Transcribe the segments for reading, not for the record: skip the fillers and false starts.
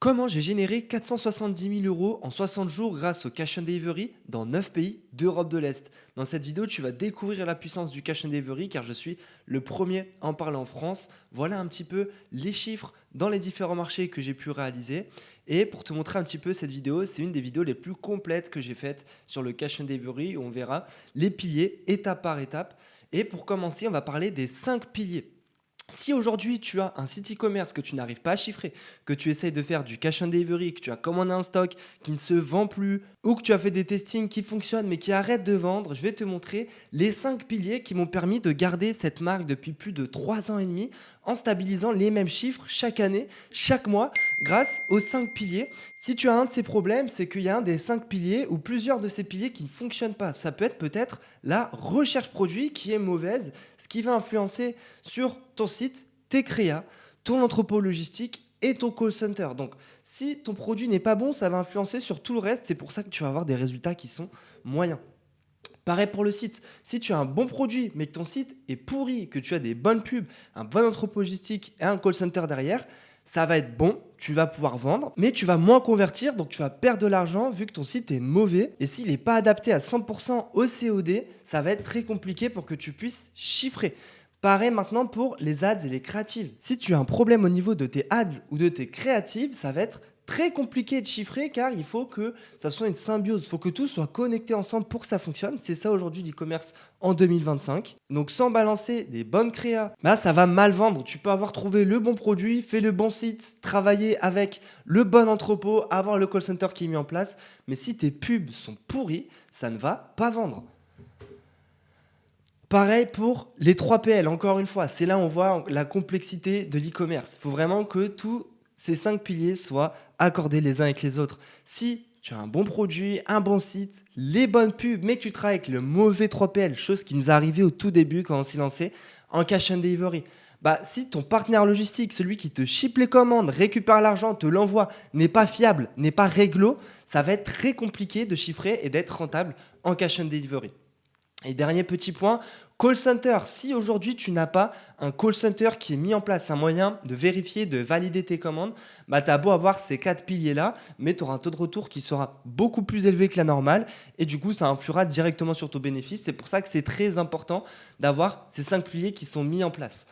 Comment j'ai généré 470 000 euros en 60 jours grâce au Cash and Delivery dans 9 pays d'Europe de l'Est. Dans cette vidéo, tu vas découvrir la puissance du Cash and Delivery car je suis le premier à en parler en France. Voilà un petit peu les chiffres dans les différents marchés que j'ai pu réaliser. Et pour te montrer un petit peu cette vidéo, c'est une des vidéos les plus complètes que j'ai faites sur le Cash and Delivery où on verra les piliers étape par étape. Et pour commencer, on va parler des 5 piliers. Si aujourd'hui tu as un site e-commerce que tu n'arrives pas à chiffrer, que tu essayes de faire du cash and delivery, que tu as commandé un stock qui ne se vend plus, ou que tu as fait des testings qui fonctionnent mais qui arrêtent de vendre, je vais te montrer les 5 piliers qui m'ont permis de garder cette marque depuis plus de 3 ans et demi en stabilisant les mêmes chiffres chaque année, chaque mois, grâce aux 5 piliers. Si tu as un de ces problèmes, c'est qu'il y a un des 5 piliers ou plusieurs de ces piliers qui ne fonctionnent pas. Ça peut être peut-être la recherche produit qui est mauvaise, ce qui va influencer sur ton site, tes créas, ton entrepôt logistique et ton call center. Donc, si ton produit n'est pas bon, ça va influencer sur tout le reste. C'est pour ça que tu vas avoir des résultats qui sont moyens. Pareil pour le site. Si tu as un bon produit, mais que ton site est pourri, que tu as des bonnes pubs, un bon entrepôt logistique et un call center derrière, ça va être bon, tu vas pouvoir vendre, mais tu vas moins convertir, donc tu vas perdre de l'argent vu que ton site est mauvais. Et s'il n'est pas adapté à 100% au COD, ça va être très compliqué pour que tu puisses chiffrer. Pareil maintenant pour les ads et les créatives. Si tu as un problème au niveau de tes ads ou de tes créatives, ça va être très compliqué de chiffrer car il faut que ça soit une symbiose. Il faut que tout soit connecté ensemble pour que ça fonctionne. C'est ça aujourd'hui l'e-commerce en 2025. Donc sans balancer des bonnes créas, bah, ça va mal vendre. Tu peux avoir trouvé le bon produit, fait le bon site, travailler avec le bon entrepôt, avoir le call center qui est mis en place. Mais si tes pubs sont pourries, ça ne va pas vendre. Pareil pour les 3 PL, encore une fois, c'est là où on voit la complexité de l'e-commerce. Il faut vraiment que tous ces 5 piliers soient accordés les uns avec les autres. Si tu as un bon produit, un bon site, les bonnes pubs, mais que tu travailles avec le mauvais 3 PL, chose qui nous est arrivée au tout début quand on s'est lancé en cash and delivery, bah, si ton partenaire logistique, celui qui te ship les commandes, récupère l'argent, te l'envoie, n'est pas fiable, n'est pas réglo, ça va être très compliqué de chiffrer et d'être rentable en cash and delivery. Et dernier petit point, call center. Si aujourd'hui tu n'as pas un call center qui est mis en place, un moyen de vérifier, de valider tes commandes, bah tu as beau avoir ces 4 piliers-là, mais tu auras un taux de retour qui sera beaucoup plus élevé que la normale et du coup ça influera directement sur ton bénéfice. C'est pour ça que c'est très important d'avoir ces 5 piliers qui sont mis en place.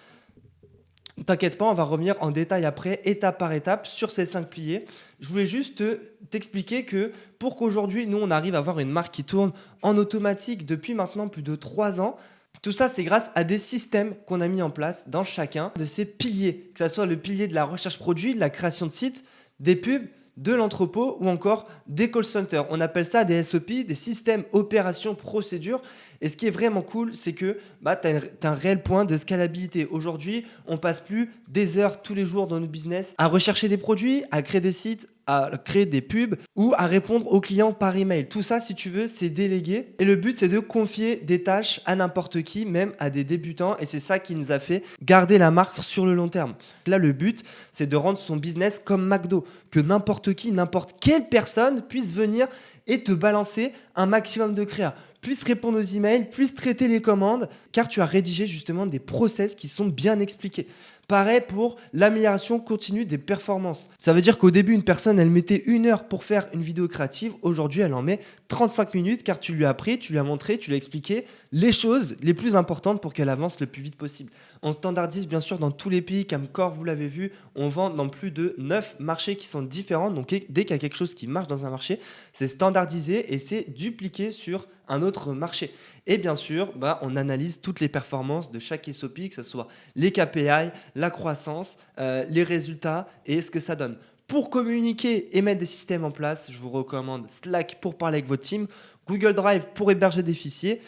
T'inquiète pas, on va revenir en détail après, étape par étape, sur ces 5 piliers. Je voulais juste t'expliquer que pour qu'aujourd'hui, nous, on arrive à avoir une marque qui tourne en automatique depuis maintenant plus de 3 ans, tout ça, c'est grâce à des systèmes qu'on a mis en place dans chacun de ces piliers, que ce soit le pilier de la recherche produit, de la création de sites, des pubs, de l'entrepôt ou encore des call centers. On appelle ça des SOP, des systèmes opérations procédures. Et ce qui est vraiment cool, c'est que bah, tu as un réel point de scalabilité. Aujourd'hui, on passe plus des heures tous les jours dans notre business à rechercher des produits, à créer des sites, à créer des pubs ou à répondre aux clients par email. Tout ça, si tu veux, c'est délégué. Et le but, c'est de confier des tâches à n'importe qui, même à des débutants. Et c'est ça qui nous a fait garder la marque sur le long terme. Là, le but, c'est de rendre son business comme McDo. Que n'importe qui, n'importe quelle personne puisse venir et te balancer un maximum de créa, puisse répondre aux emails, puisse traiter les commandes, car tu as rédigé justement des process qui sont bien expliqués. Pareil pour l'amélioration continue des performances. Ça veut dire qu'au début, une personne, elle mettait 1 heure pour faire une vidéo créative. Aujourd'hui, elle en met 35 minutes car tu lui as appris, tu lui as montré, tu lui as expliqué les choses les plus importantes pour qu'elle avance le plus vite possible. On standardise bien sûr dans tous les pays, comme Core, vous l'avez vu, on vend dans plus de 9 marchés qui sont différents. Donc dès qu'il y a quelque chose qui marche dans un marché, c'est standardisé et c'est dupliqué sur un autre marché. Et bien sûr, bah, on analyse toutes les performances de chaque SOP, que ce soit les KPI, la croissance, les résultats et ce que ça donne. Pour communiquer et mettre des systèmes en place, je vous recommande Slack pour parler avec votre team, Google Drive pour héberger des fichiers,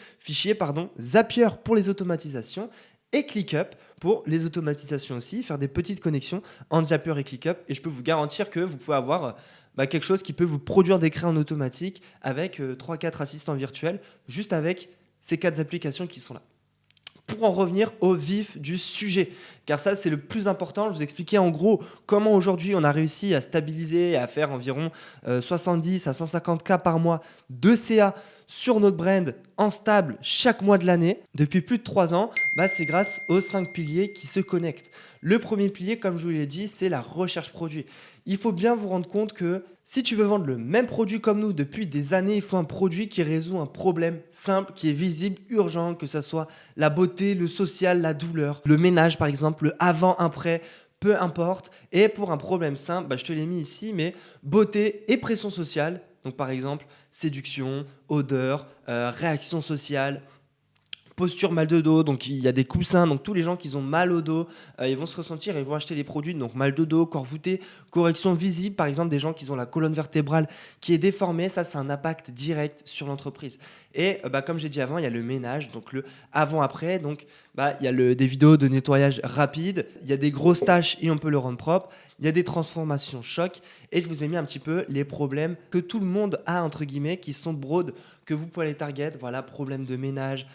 Zapier pour les automatisations et ClickUp pour les automatisations aussi, faire des petites connexions entre Zapier et ClickUp. Et je peux vous garantir que vous pouvez avoir quelque chose qui peut vous produire des créas en automatique avec 3-4 assistants virtuels, juste avec ces 4 applications qui sont là. Pour en revenir au vif du sujet, car ça c'est le plus important, je vous expliquais en gros comment aujourd'hui on a réussi à stabiliser et à faire environ 70 à 150 K par mois de CA sur notre brand en stable chaque mois de l'année depuis plus de 3 ans, bah, c'est grâce aux 5 piliers qui se connectent. Le premier pilier, comme je vous l'ai dit, c'est la recherche produit. il faut bien vous rendre compte que si tu veux vendre le même produit comme nous depuis des années, il faut un produit qui résout un problème simple, qui est visible, urgent, que ce soit la beauté, le social, la douleur, le ménage par exemple, le avant-après, peu importe. Et pour un problème simple, je te l'ai mis ici, mais beauté et pression sociale. Donc par exemple, séduction, odeur, réaction sociale, posture, mal de dos, donc il y a des coussins, donc tous les gens qui ont mal au dos, ils vont se ressentir, ils vont acheter les produits, donc mal de dos, corps voûté, correction visible, par exemple des gens qui ont la colonne vertébrale qui est déformée, ça c'est un impact direct sur l'entreprise. Et comme j'ai dit avant, il y a le ménage, donc le avant-après, donc il y a des vidéos de nettoyage rapide, il y a des grosses tâches et on peut le rendre propre, il y a des transformations choc, et je vous ai mis un petit peu les problèmes que tout le monde a, entre guillemets, qui sont broad, que vous pouvez les target, voilà, problème de ménage,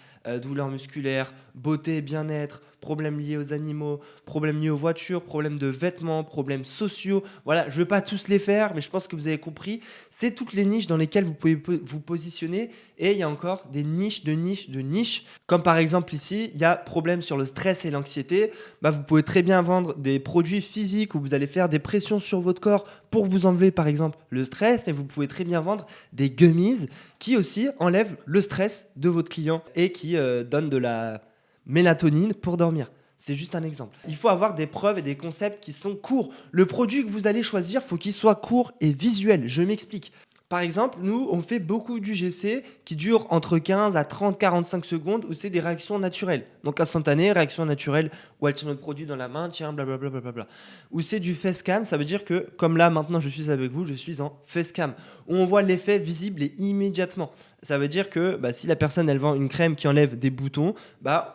douleurs musculaires, beauté, bien-être, problèmes liés aux animaux, problèmes liés aux voitures, problèmes de vêtements, problèmes sociaux. Voilà, je ne vais pas tous les faire, mais je pense que vous avez compris. C'est toutes les niches dans lesquelles vous pouvez vous positionner. Et il y a encore des niches de niches de niches. Comme par exemple ici, il y a problème sur le stress et l'anxiété. Vous pouvez très bien vendre des produits physiques où vous allez faire des pressions sur votre corps pour vous enlever par exemple le stress. Mais vous pouvez très bien vendre des gummies qui aussi enlèvent le stress de votre client et qui donnent de la mélatonine pour dormir. C'est juste un exemple. Il faut avoir des preuves et des concepts qui sont courts. Le produit que vous allez choisir, il faut qu'il soit court et visuel. Je m'explique. Par exemple, nous, on fait beaucoup d'UGC qui durent entre 15 à 30, 45 secondes où c'est des réactions naturelles. Donc instantanées, réaction naturelle, où elle tient notre produit dans la main, tiens, blablabla. Bla. Ou c'est du face cam, ça veut dire que, comme là, maintenant, je suis avec vous, je suis en face cam, où on voit l'effet visible et immédiatement. Ça veut dire que si la personne, elle vend une crème qui enlève des boutons,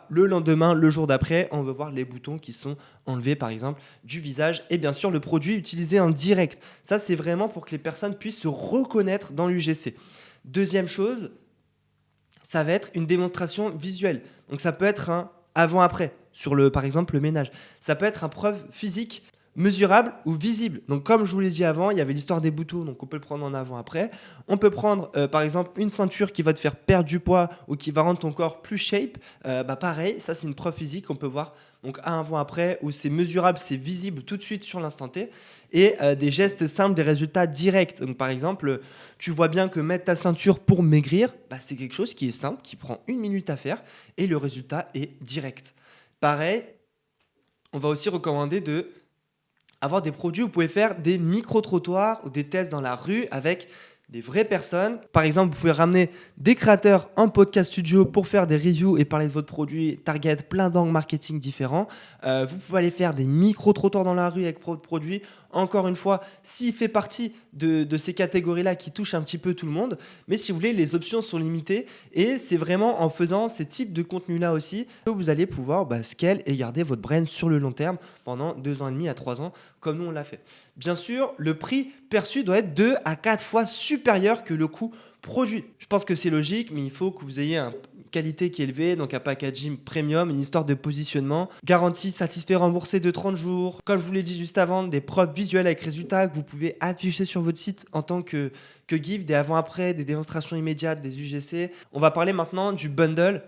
le lendemain, le jour d'après, on veut voir les boutons qui sont enlevés, par exemple, du visage. Et bien sûr, le produit utilisé en direct. Ça, c'est vraiment pour que les personnes puissent se reconnaître dans l'UGC. Deuxième chose, ça va être une démonstration visuelle. Donc, ça peut être un avant-après, par exemple, le ménage. Ça peut être un preuve physique mesurable ou visible. Donc comme je vous l'ai dit avant, il y avait l'histoire des boutons, donc on peut le prendre en avant-après. On peut prendre par exemple une ceinture qui va te faire perdre du poids ou qui va rendre ton corps plus shape. Pareil, ça c'est une preuve physique qu'on peut voir donc à avant-après où c'est mesurable, c'est visible tout de suite sur l'instant T. Et des gestes simples, des résultats directs. Donc par exemple, tu vois bien que mettre ta ceinture pour maigrir, c'est quelque chose qui est simple, qui prend 1 minute à faire et le résultat est direct. Pareil, on va aussi recommander de avoir des produits où vous pouvez faire des micro-trottoirs ou des tests dans la rue avec des vraies personnes. Par exemple, vous pouvez ramener des créateurs en podcast studio pour faire des reviews et parler de votre produit, target plein d'angles marketing différents. Vous pouvez aller faire des micro-trottoirs dans la rue avec votre produit. Encore une fois, s'il fait partie de ces catégories-là qui touchent un petit peu tout le monde. Mais si vous voulez, les options sont limitées et c'est vraiment en faisant ces types de contenus-là aussi que vous allez pouvoir scale et garder votre brand sur le long terme pendant 2 ans et demi à 3 ans comme nous on l'a fait. Bien sûr, le prix perçu doit être 2 à 4 fois supérieur que le coût produit. Je pense que c'est logique, mais il faut que vous ayez une qualité qui est élevée, donc un packaging premium, une histoire de positionnement, garantie satisfait remboursé de 30 jours. Comme je vous l'ai dit juste avant, des preuves visuelles avec résultats que vous pouvez afficher sur votre site en tant que GIF, des avant-après, des démonstrations immédiates, des UGC. On va parler maintenant du bundle,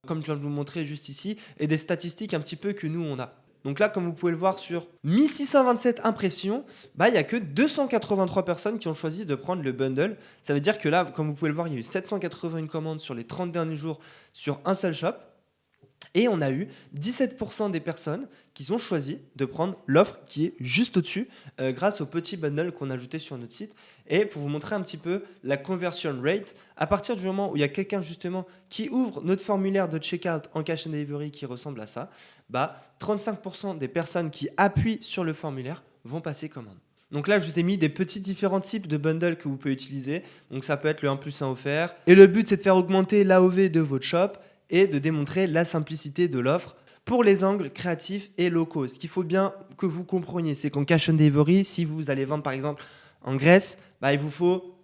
comme je viens de vous montrer juste ici, et des statistiques un petit peu que nous on a. Donc là, comme vous pouvez le voir sur 1627 impressions, il n'y a que 283 personnes qui ont choisi de prendre le bundle. Ça veut dire que là, comme vous pouvez le voir, il y a eu 781 commandes sur les 30 derniers jours sur un seul shop. Et on a eu 17% des personnes qui ont choisi de prendre l'offre qui est juste au-dessus grâce au petit bundle qu'on a ajouté sur notre site. Et pour vous montrer un petit peu la conversion rate, à partir du moment où il y a quelqu'un justement qui ouvre notre formulaire de checkout en cash and delivery qui ressemble à ça, 35% des personnes qui appuient sur le formulaire vont passer commande. Donc là, je vous ai mis des petits différents types de bundles que vous pouvez utiliser. Donc ça peut être le 1 plus 1 offert. Et le but, c'est de faire augmenter l'AOV de votre shop et de démontrer la simplicité de l'offre pour les angles créatifs et locaux. Ce qu'il faut bien que vous compreniez, c'est qu'en cash and delivery, si vous allez vendre par exemple en Grèce, il vous faut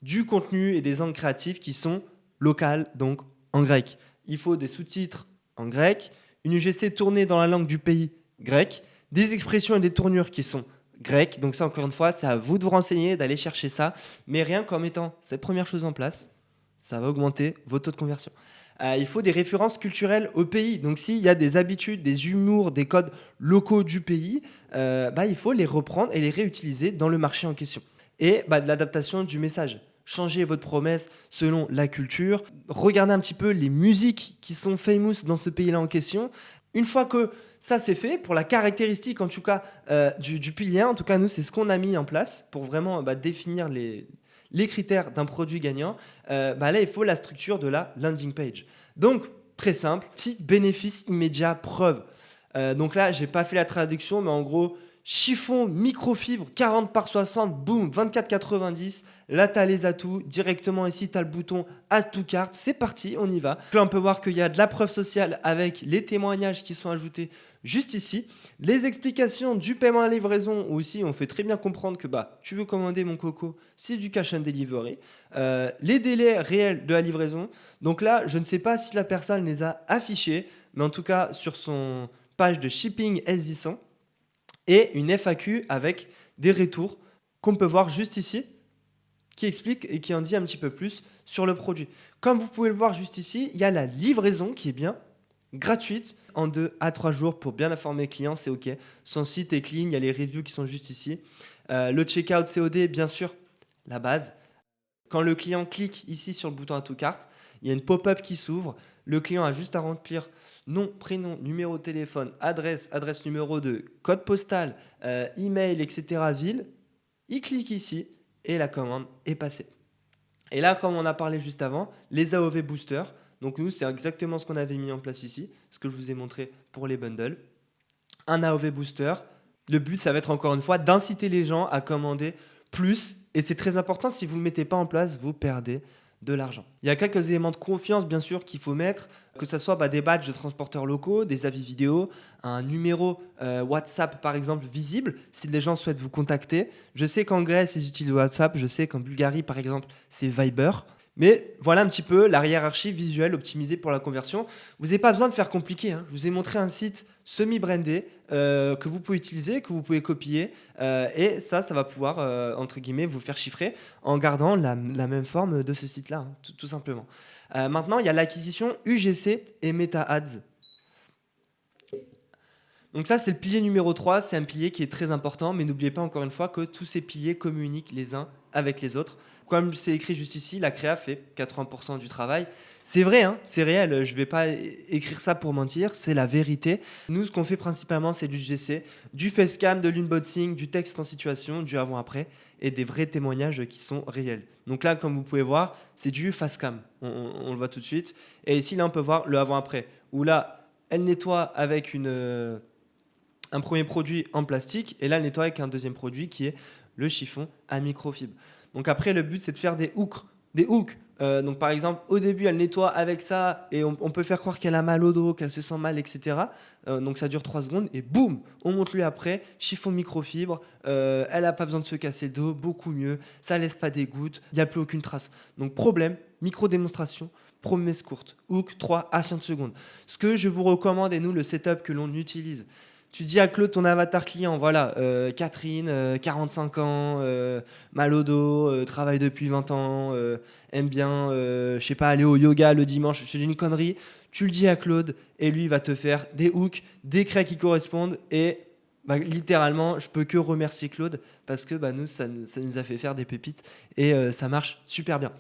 du contenu et des angles créatifs qui sont locaux, donc en grec. Il faut des sous-titres en grec, une UGC tournée dans la langue du pays grec, des expressions et des tournures qui sont grecques. Donc ça, encore une fois, c'est à vous de vous renseigner, d'aller chercher ça. Mais rien qu'en mettant cette première chose en place, ça va augmenter vos taux de conversion. Il faut des références culturelles au pays. Donc s'il y a des habitudes, des humours, des codes locaux du pays, il faut les reprendre et les réutiliser dans le marché en question. Et de l'adaptation du message. Changez votre promesse selon la culture. Regardez un petit peu les musiques qui sont famous dans ce pays-là en question. Une fois que ça c'est fait, pour la caractéristique en tout cas du pilier, en tout cas nous c'est ce qu'on a mis en place pour vraiment définir les critères d'un produit gagnant. Là il faut la structure de la landing page. Donc très simple, titre, bénéfice immédiat, preuve. Donc là j'ai pas fait la traduction, mais en gros chiffon microfibre 40 par 60, boum, 24,90. Là, tu as les atouts. Directement ici, tu as le bouton Add to Cart. C'est parti, on y va. Là, on peut voir qu'il y a de la preuve sociale avec les témoignages qui sont ajoutés juste ici. Les explications du paiement à livraison aussi, on fait très bien comprendre que tu veux commander mon coco, c'est du cash and delivery. Les délais réels de la livraison. Donc là, je ne sais pas si la personne les a affichés, mais en tout cas, sur son page de shipping S100, et une FAQ avec des retours qu'on peut voir juste ici, qui explique et qui en dit un petit peu plus sur le produit. Comme vous pouvez le voir juste ici, il y a la livraison qui est bien gratuite en 2 à 3 jours pour bien informer les clients, c'est OK. Son site est clean, il y a les reviews qui sont juste ici. Le checkout COD, bien sûr, la base. Quand le client clique ici sur le bouton Add to Cart, il y a une pop-up qui s'ouvre. Le client a juste à remplir nom, prénom, numéro de téléphone, adresse numéro de code postal, email, etc. ville. Il clique ici et la commande est passée. Et là, comme on a parlé juste avant, les AOV boosters. Donc nous, c'est exactement ce qu'on avait mis en place ici, ce que je vous ai montré pour les bundles. Un AOV booster. Le but, ça va être encore une fois d'inciter les gens à commander plus. Et c'est très important, si vous ne le mettez pas en place, vous perdez de l'argent. Il y a quelques éléments de confiance, bien sûr, qu'il faut mettre, que ce soit des badges de transporteurs locaux, des avis vidéo, un numéro WhatsApp, par exemple, visible, si les gens souhaitent vous contacter. Je sais qu'en Grèce, ils utilisent WhatsApp. Je sais qu'en Bulgarie, par exemple, c'est Viber. Mais voilà un petit peu la hiérarchie visuelle optimisée pour la conversion. Vous n'avez pas besoin de faire compliqué, hein. Je vous ai montré un site semi-brandé que vous pouvez utiliser, que vous pouvez copier. Et ça va pouvoir, entre guillemets, vous faire chiffrer en gardant la même forme de ce site-là, hein, tout simplement. Maintenant, il y a l'acquisition UGC et Meta Ads. Donc ça, c'est le pilier numéro 3. C'est un pilier qui est très important. Mais n'oubliez pas encore une fois que tous ces piliers communiquent les uns avec les autres. Comme c'est écrit juste ici, la créa fait 80% du travail. C'est vrai, hein, c'est réel. Je ne vais pas écrire ça pour mentir. C'est la vérité. Nous, ce qu'on fait principalement, c'est du GC, du facecam, de l'inboxing, du texte en situation, du avant-après et des vrais témoignages qui sont réels. Donc là, comme vous pouvez voir, c'est du facecam. On le voit tout de suite. Et ici, là, on peut voir le avant-après. Où là, elle nettoie avec un premier produit en plastique. Et là, elle nettoie avec un deuxième produit qui est le chiffon à microfibre. Donc après, le but, c'est de faire des hooks. Donc par exemple, au début, elle nettoie avec ça et on peut faire croire qu'elle a mal au dos, qu'elle se sent mal, etc. Donc ça dure 3 secondes et boum, on monte lui après, chiffon microfibre, elle n'a pas besoin de se casser le dos, beaucoup mieux, ça laisse pas des gouttes, il n'y a plus aucune trace. Donc problème, micro-démonstration, promesse courte, hook 3 à 5 secondes. Ce que je vous recommande et nous, le setup que l'on utilise, tu dis à Claude, ton avatar client, voilà, Catherine, 45 ans, mal au dos, travaille depuis 20 ans, aime bien, je sais pas, aller au yoga le dimanche, je te dis une connerie, tu le dis à Claude et lui il va te faire des hooks, des craies qui correspondent et littéralement, je peux que remercier Claude parce que nous, ça nous a fait faire des pépites et ça marche super bien.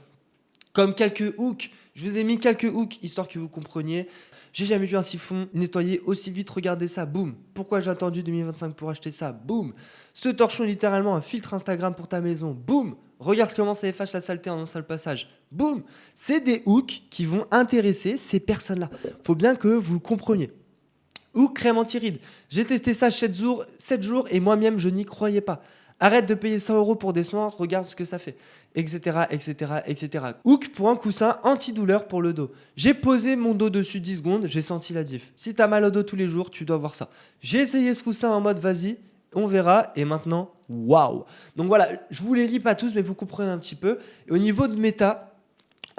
Comme quelques hooks, je vous ai mis quelques hooks histoire que vous compreniez. J'ai jamais vu un siphon nettoyer aussi vite, regardez ça, boum. Pourquoi j'ai attendu 2025 pour acheter ça, boum. Ce torchon littéralement un filtre Instagram pour ta maison, boum. Regarde comment ça efface la saleté en un seul passage, boum. C'est des hooks qui vont intéresser ces personnes-là. Faut bien que vous le compreniez. Hook crème anti-rides. J'ai testé ça 7 jours et moi-même je n'y croyais pas. Arrête de payer 100 € pour des soins, regarde ce que ça fait, etc., etc., etc. Hook pour un coussin antidouleur pour le dos. J'ai posé mon dos dessus 10 secondes, j'ai senti la diff. Si t'as mal au dos tous les jours, tu dois voir ça. J'ai essayé ce coussin en mode vas-y, on verra, et maintenant, waouh. Donc voilà, je vous les lis pas tous, mais vous comprenez un petit peu. Et au niveau de méta,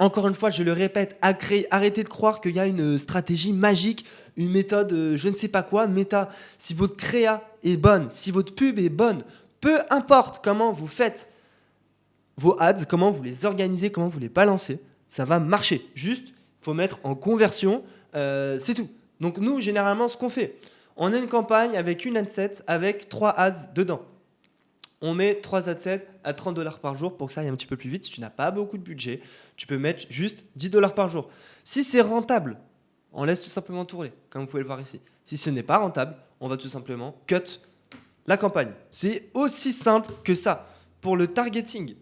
encore une fois, je le répète, arrêtez de croire qu'il y a une stratégie magique, une méthode, je ne sais pas quoi. Méta, si votre créa est bonne, si votre pub est bonne, peu importe comment vous faites vos ads, comment vous les organisez, comment vous les balancez, ça va marcher. Juste, faut mettre en conversion, c'est tout. Donc nous, généralement, ce qu'on fait, on a une campagne avec une ad set avec 3 ads dedans. On met 3 adsets à 30 $ par jour pour que ça aille un petit peu plus vite. Si tu n'as pas beaucoup de budget, tu peux mettre juste 10 $ par jour. Si c'est rentable, on laisse tout simplement tourner, comme vous pouvez le voir ici. Si ce n'est pas rentable, on va tout simplement cut la campagne. C'est aussi simple que ça. Pour le targeting,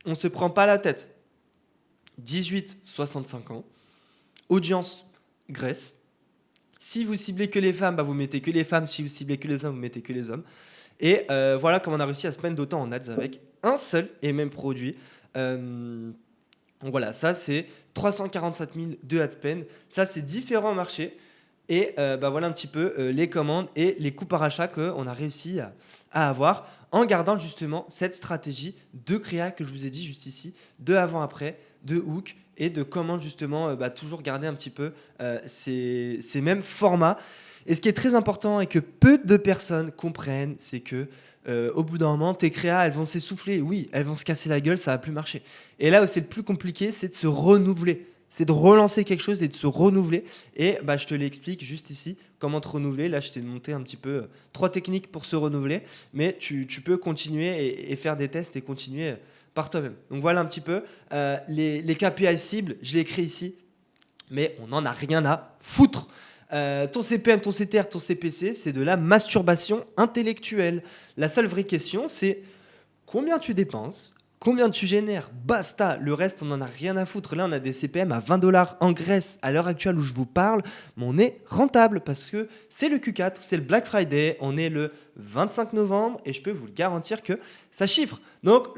on ne se prend pas la tête. 18-65 ans, audience Grèce. Si vous ciblez que les femmes, bah vous mettez que les femmes. Si vous ciblez que les hommes, vous mettez que les hommes. Et voilà comment on a réussi à se mettre d'autant en ads avec un seul et même produit. Donc voilà, ça c'est 347 000 de ad spend. Ça c'est différents marchés. Et bah voilà un petit peu les commandes et les coûts par achat qu'on a réussi à avoir en gardant justement cette stratégie de créa que je vous ai dit juste ici, de avant-après, de hook et de comment justement toujours garder un petit peu ces mêmes formats. Et ce qui est très important et que peu de personnes comprennent, c'est que au bout d'un moment, tes créas, elles vont s'essouffler. Oui, elles vont se casser la gueule, ça va plus marcher. Et là où c'est le plus compliqué, c'est de se renouveler. C'est de relancer quelque chose et de se renouveler. Et je te l'explique juste ici, comment te renouveler. Là, je t'ai monté un petit peu 3 techniques pour se renouveler. Mais tu peux continuer et faire des tests et continuer par toi-même. Donc voilà un petit peu. Les KPI cibles, je les écris ici. Mais on n'en a rien à foutre. Ton CPM, ton CTR, ton CPC, c'est de la masturbation intellectuelle. La seule vraie question, c'est combien tu dépenses, combien tu génères, basta. Le reste, on n'en a rien à foutre. Là, on a des CPM à 20 $ en Grèce à l'heure actuelle où je vous parle, mais on est rentable parce que c'est le Q4, c'est le Black Friday, on est le 25 novembre et je peux vous le garantir que ça chiffre. Donc,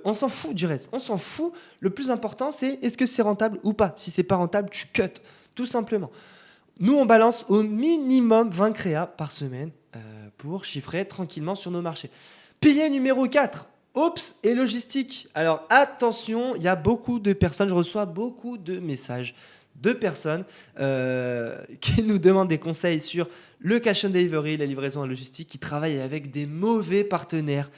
on s'en fout du reste, on s'en fout. Le plus important, c'est est-ce que c'est rentable ou pas. Si c'est pas rentable, tu cut, tout simplement. Nous, on balance au minimum 20 créas par semaine pour chiffrer tranquillement sur nos marchés. Pilier numéro 4, Ops et logistique. Alors attention, il y a beaucoup de personnes, je reçois beaucoup de messages de personnes qui nous demandent des conseils sur le cash and delivery, la livraison en logistique, qui travaillent avec des mauvais partenaires.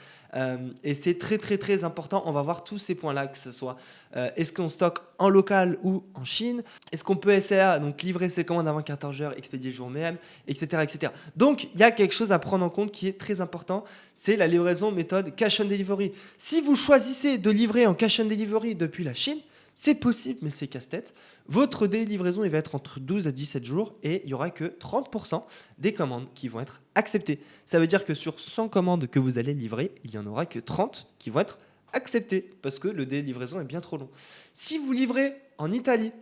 Et c'est très très très important. On va voir tous ces points-là, que ce soit est-ce qu'on stocke en local ou en Chine, est-ce qu'on peut SAA, donc livrer ses commandes avant 14 heures, expédier le jour même, etc., etc. Donc il y a quelque chose à prendre en compte qui est très important, c'est la livraison méthode cash and delivery. Si vous choisissez de livrer en cash and delivery depuis la Chine, c'est possible, mais c'est casse-tête. Votre délai de livraison, il va être entre 12 à 17 jours et il n'y aura que 30% des commandes qui vont être acceptées. Ça veut dire que sur 100 commandes que vous allez livrer, il n'y en aura que 30 qui vont être acceptées parce que le délai de livraison est bien trop long. Si vous livrez en Italie,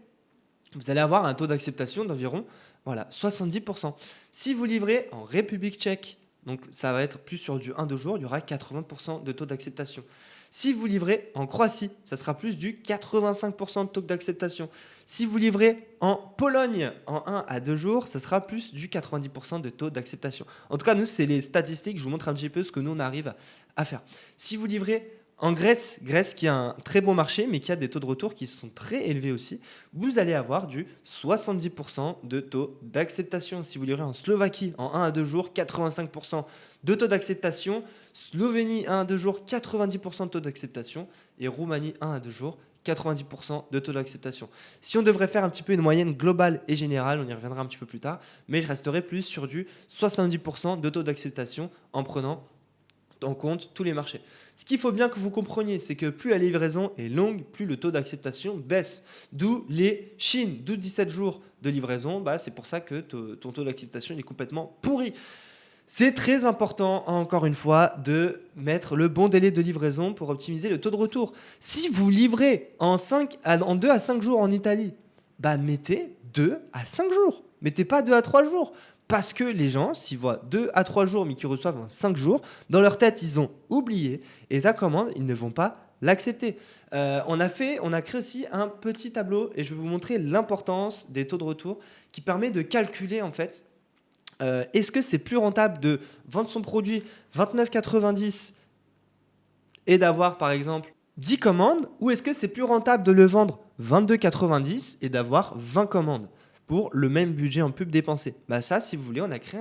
vous allez avoir un taux d'acceptation d'environ 70%. Si vous livrez en République tchèque, donc ça va être plus sur du 1-2 jours, il y aura 80% de taux d'acceptation. Si vous livrez en Croatie, ça sera plus du 85% de taux d'acceptation. Si vous livrez en Pologne en 1 à 2 jours, ça sera plus du 90% de taux d'acceptation. En tout cas, nous, c'est les statistiques. Je vous montre un petit peu ce que nous, on arrive à faire. Si vous livrez en Grèce qui a un très bon marché, mais qui a des taux de retour qui sont très élevés aussi, vous allez avoir du 70% de taux d'acceptation. Si vous livrez en Slovaquie en 1 à 2 jours, 85% de taux d'acceptation. Slovénie 1 à 2 jours, 90% de taux d'acceptation. Et Roumanie 1 à 2 jours, 90% de taux d'acceptation. Si on devrait faire un petit peu une moyenne globale et générale, on y reviendra un petit peu plus tard, mais je resterai plus sur du 70% de taux d'acceptation en prenant en compte tous les marchés. Ce qu'il faut bien que vous compreniez, c'est que plus la livraison est longue, plus le taux d'acceptation baisse. D'où les Chines, d'où 17 jours de livraison. C'est pour ça que ton taux d'acceptation est complètement pourri. C'est très important, encore une fois, de mettre le bon délai de livraison pour optimiser le taux de retour. Si vous livrez en 2 à 5 jours en Italie, mettez 2 à 5 jours. Mettez pas 2 à 3 jours. Parce que les gens, s'ils voient 2 à 3 jours, mais qu'ils reçoivent en 5 jours, dans leur tête, ils ont oublié. Et ta commande, ils ne vont pas l'accepter. On a créé aussi un petit tableau, et je vais vous montrer l'importance des taux de retour, qui permet de calculer, en fait, est-ce que c'est plus rentable de vendre son produit 29,90 et d'avoir, par exemple, 10 commandes, ou est-ce que c'est plus rentable de le vendre 22,90 et d'avoir 20 commandes pour le même budget en pub dépensé. Ça, si vous voulez, on a créé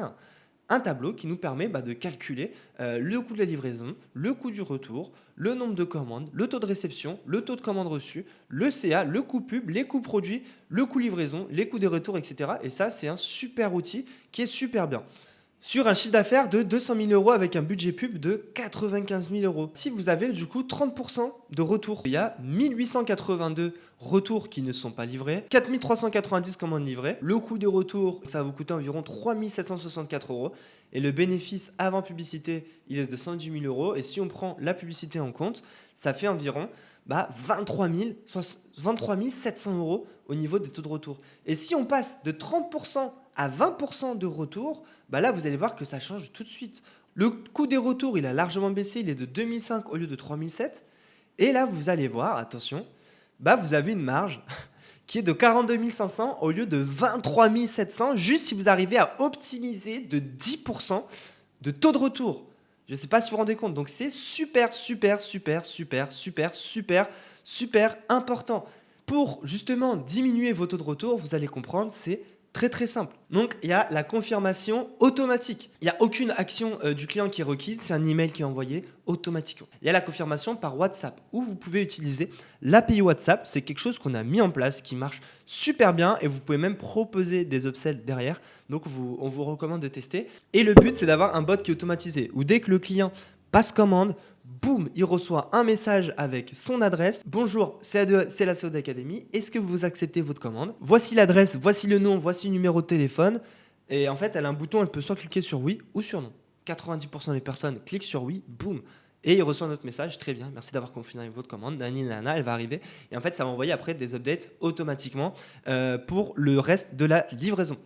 un tableau qui nous permet de calculer le coût de la livraison, le coût du retour, le nombre de commandes, le taux de réception, le taux de commande reçue, le CA, le coût pub, les coûts produits, le coût livraison, les coûts des retours, etc. Et ça, c'est un super outil qui est super bien sur un chiffre d'affaires de 200 000 euros avec un budget pub de 95 000 euros. Si vous avez du coup 30% de retour, il y a 1882 retours qui ne sont pas livrés, 4390 commandes livrées. Le coût des retours, ça va vous coûter environ 3764 euros. Et le bénéfice avant publicité, il est de 110 000 euros. Et si on prend la publicité en compte, ça fait environ 23 700 euros au niveau des taux de retour. Et si on passe de 30% à 20% de retour, là, vous allez voir que ça change tout de suite. Le coût des retours, il a largement baissé. Il est de 2005 au lieu de 3007. Et là, vous allez voir, attention, vous avez une marge qui est de 42 500 au lieu de 23 700, juste si vous arrivez à optimiser de 10% de taux de retour. Je ne sais pas si vous vous rendez compte. Donc, c'est super important. Pour justement diminuer vos taux de retour, vous allez comprendre, c'est très simple. Donc, il y a la confirmation automatique. Il n'y a aucune action du client qui est requise. C'est un email qui est envoyé automatiquement. Il y a la confirmation par WhatsApp où vous pouvez utiliser l'API WhatsApp. C'est quelque chose qu'on a mis en place qui marche super bien et vous pouvez même proposer des upsells derrière. Donc, on vous recommande de tester. Et le but, c'est d'avoir un bot qui est automatisé où dès que le client passe commande, boum, il reçoit un message avec son adresse. Bonjour, c'est la COD Academy. Est-ce que vous acceptez votre commande? Voici l'adresse, voici le nom, voici le numéro de téléphone. Et en fait, elle a un bouton, elle peut soit cliquer sur oui ou sur non. 90% des personnes cliquent sur oui, boum. Et il reçoit notre message, très bien, merci d'avoir confirmé votre commande, nana, elle va arriver. Et en fait, ça va envoyer après des updates automatiquement pour le reste de la livraison.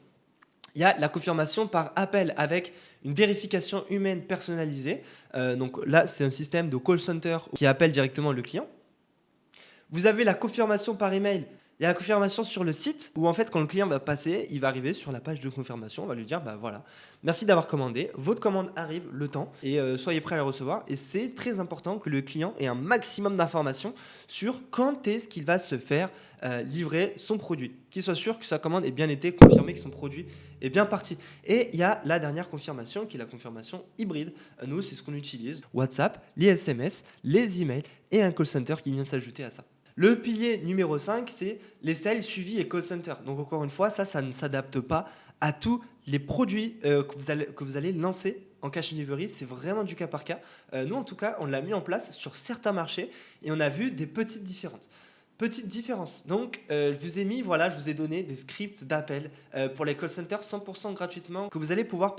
Il y a la confirmation par appel avec une vérification humaine personnalisée. Donc là, c'est un système de call center qui appelle directement le client. Vous avez la confirmation par email. Il y a la confirmation sur le site où en fait, quand le client va passer, il va arriver sur la page de confirmation. On va lui dire, voilà, merci d'avoir commandé. Votre commande arrive le temps et soyez prêts à la recevoir. Et c'est très important que le client ait un maximum d'informations sur quand est-ce qu'il va se faire livrer son produit. Qu'il soit sûr que sa commande ait bien été confirmée, que son produit est bien parti. Et il y a la dernière confirmation qui est la confirmation hybride. Nous, c'est ce qu'on utilise. WhatsApp, les SMS, les emails et un call center qui vient s'ajouter à ça. Le pilier numéro 5, c'est les sales, suivi et call center. Donc encore une fois, ça ne s'adapte pas à tous les produits que vous allez lancer en cash and delivery. C'est vraiment du cas par cas. Nous, en tout cas, on l'a mis en place sur certains marchés et on a vu des petites différences. Donc, je vous ai donné des scripts d'appel pour les call centers 100% gratuitement que vous allez pouvoir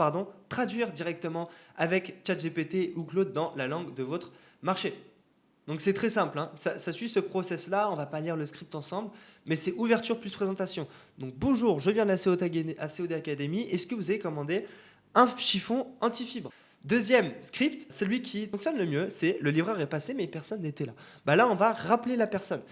traduire directement avec ChatGPT ou Claude dans la langue de votre marché. Donc, c'est très simple. Ça suit ce process-là. On ne va pas lire le script ensemble, mais c'est ouverture plus présentation. Donc, bonjour, je viens de la COD Academy. Est-ce que vous avez commandé un chiffon anti-fibre? Deuxième script, celui qui fonctionne le mieux, c'est le livreur est passé mais personne n'était là. Là, on va rappeler la personne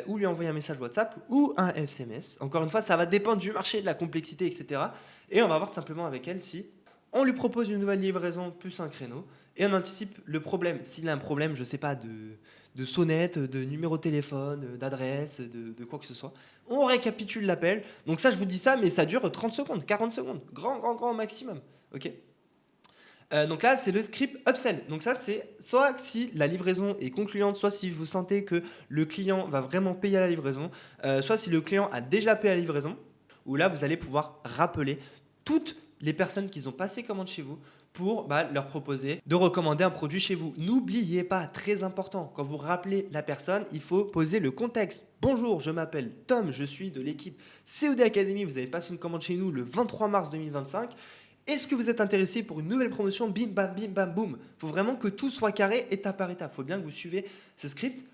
ou lui envoyer un message WhatsApp ou un SMS. Encore une fois, ça va dépendre du marché, de la complexité, etc. Et on va voir tout simplement avec elle si on lui propose une nouvelle livraison plus un créneau et on anticipe le problème. S'il a un problème, je ne sais pas, de sonnette, de numéro de téléphone, d'adresse, de quoi que ce soit, on récapitule l'appel. Donc ça, je vous dis ça, mais ça dure 30 secondes, 40 secondes, grand maximum. Ok. Donc là, c'est le script upsell. Donc ça, c'est soit si la livraison est concluante, soit si vous sentez que le client va vraiment payer à la livraison, soit si le client a déjà payé à la livraison, où là, vous allez pouvoir rappeler toutes les personnes qui ont passé commande chez vous pour leur proposer de recommander un produit chez vous. N'oubliez pas, très important, quand vous rappelez la personne, il faut poser le contexte. Bonjour, je m'appelle Tom, je suis de l'équipe COD Academy, vous avez passé une commande chez nous le 23 mars 2025. Est-ce que vous êtes intéressé pour une nouvelle promotion? Bim, bam, boum. Il faut vraiment que tout soit carré étape par étape. Il faut bien que vous suivez ce script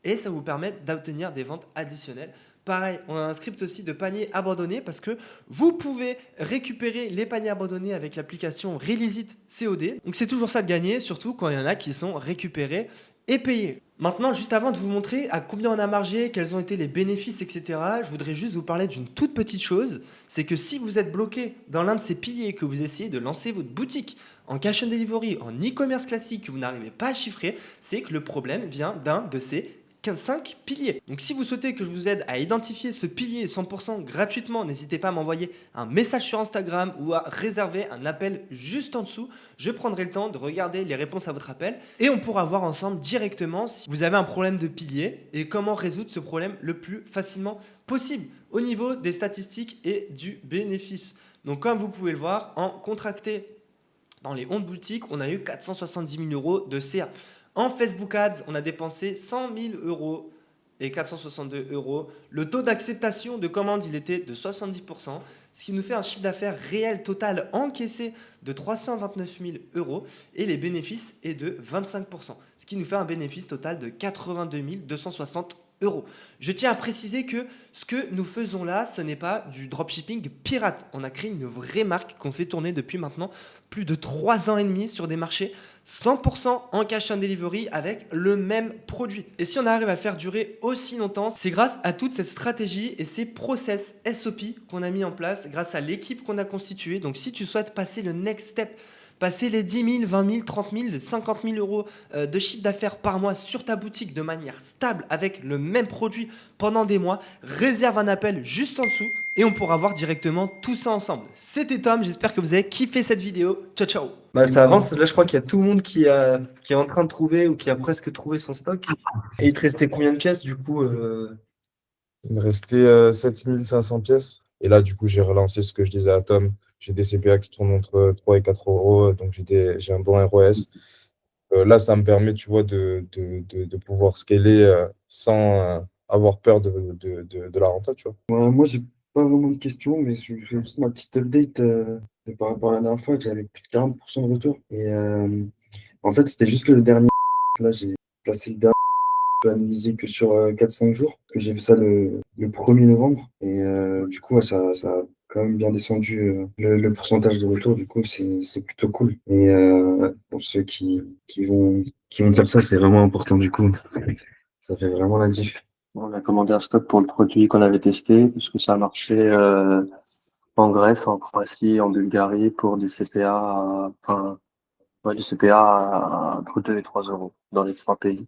et ça vous permet d'obtenir des ventes additionnelles. Pareil, on a un script aussi de panier abandonné parce que vous pouvez récupérer les paniers abandonnés avec l'application Release It COD. Donc c'est toujours ça de gagner, surtout quand il y en a qui sont récupérés et payés. Maintenant, juste avant de vous montrer à combien on a margé, quels ont été les bénéfices, etc., je voudrais juste vous parler d'une toute petite chose. C'est que si vous êtes bloqué dans l'un de ces piliers, que vous essayez de lancer votre boutique en cash and delivery, en e-commerce classique, que vous n'arrivez pas à chiffrer, c'est que le problème vient d'un de ces 5 piliers. Donc si vous souhaitez que je vous aide à identifier ce pilier 100% gratuitement, n'hésitez pas à m'envoyer un message sur Instagram ou à réserver un appel juste en dessous. Je prendrai le temps de regarder les réponses à votre appel et on pourra voir ensemble directement si vous avez un problème de pilier et comment résoudre ce problème le plus facilement possible au niveau des statistiques et du bénéfice. Donc comme vous pouvez le voir, en contracté dans les 11 boutiques, on a eu 470 000 euros de CA. En Facebook Ads, on a dépensé 100 000 euros et 462 euros. Le taux d'acceptation de commande, il était de 70%, ce qui nous fait un chiffre d'affaires réel total encaissé de 329 000 euros et les bénéfices est de 25%, ce qui nous fait un bénéfice total de 82 260 euros. Je tiens à préciser que ce que nous faisons là, ce n'est pas du dropshipping pirate. On a créé une vraie marque qu'on fait tourner depuis maintenant plus de 3 ans et demi sur des marchés 100% en cash on delivery avec le même produit. Et si on arrive à le faire durer aussi longtemps, c'est grâce à toute cette stratégie et ces process SOP qu'on a mis en place, grâce à l'équipe qu'on a constituée. Donc si tu souhaites passer le next step, passer les 10 000, 20 000, 30 000, les 50 000 euros de chiffre d'affaires par mois sur ta boutique de manière stable avec le même produit pendant des mois, réserve un appel juste en dessous et on pourra voir directement tout ça ensemble. C'était Tom, j'espère que vous avez kiffé cette vidéo. Ciao, ciao. Bah, ça avance. Là, je crois qu'il y a tout le monde qui est en train de trouver ou qui a presque trouvé son stock. Et il te restait combien de pièces du coup Il me restait 7500 pièces. Et là, du coup, j'ai relancé ce que je disais à Tom. J'ai des CPA qui tournent entre 3 et 4 euros. Donc, j'ai un bon ROS. Là, ça me permet, tu vois, de pouvoir scaler sans avoir peur de la renta, tu vois. Moi, j'ai pas vraiment de questions, mais je fais juste ma petite update par rapport à la dernière fois que j'avais plus de 40% de retour. Et en fait, c'était juste le dernier. Là, j'ai placé le dernier. Je peux analyser que sur 4-5 jours, que j'ai fait ça le 1er novembre. Et du coup, ouais, ça a quand même bien descendu le pourcentage de retour. Du coup, c'est plutôt cool. Et pour ceux qui vont faire ça, c'est vraiment important. Du coup, ça fait vraiment la diff. On a commandé un stock pour le produit qu'on avait testé, puisque ça a marché en Grèce, en Croatie, en Bulgarie, pour du CPA, enfin, ouais, du CPA entre 2 et 3 euros dans les 3 pays.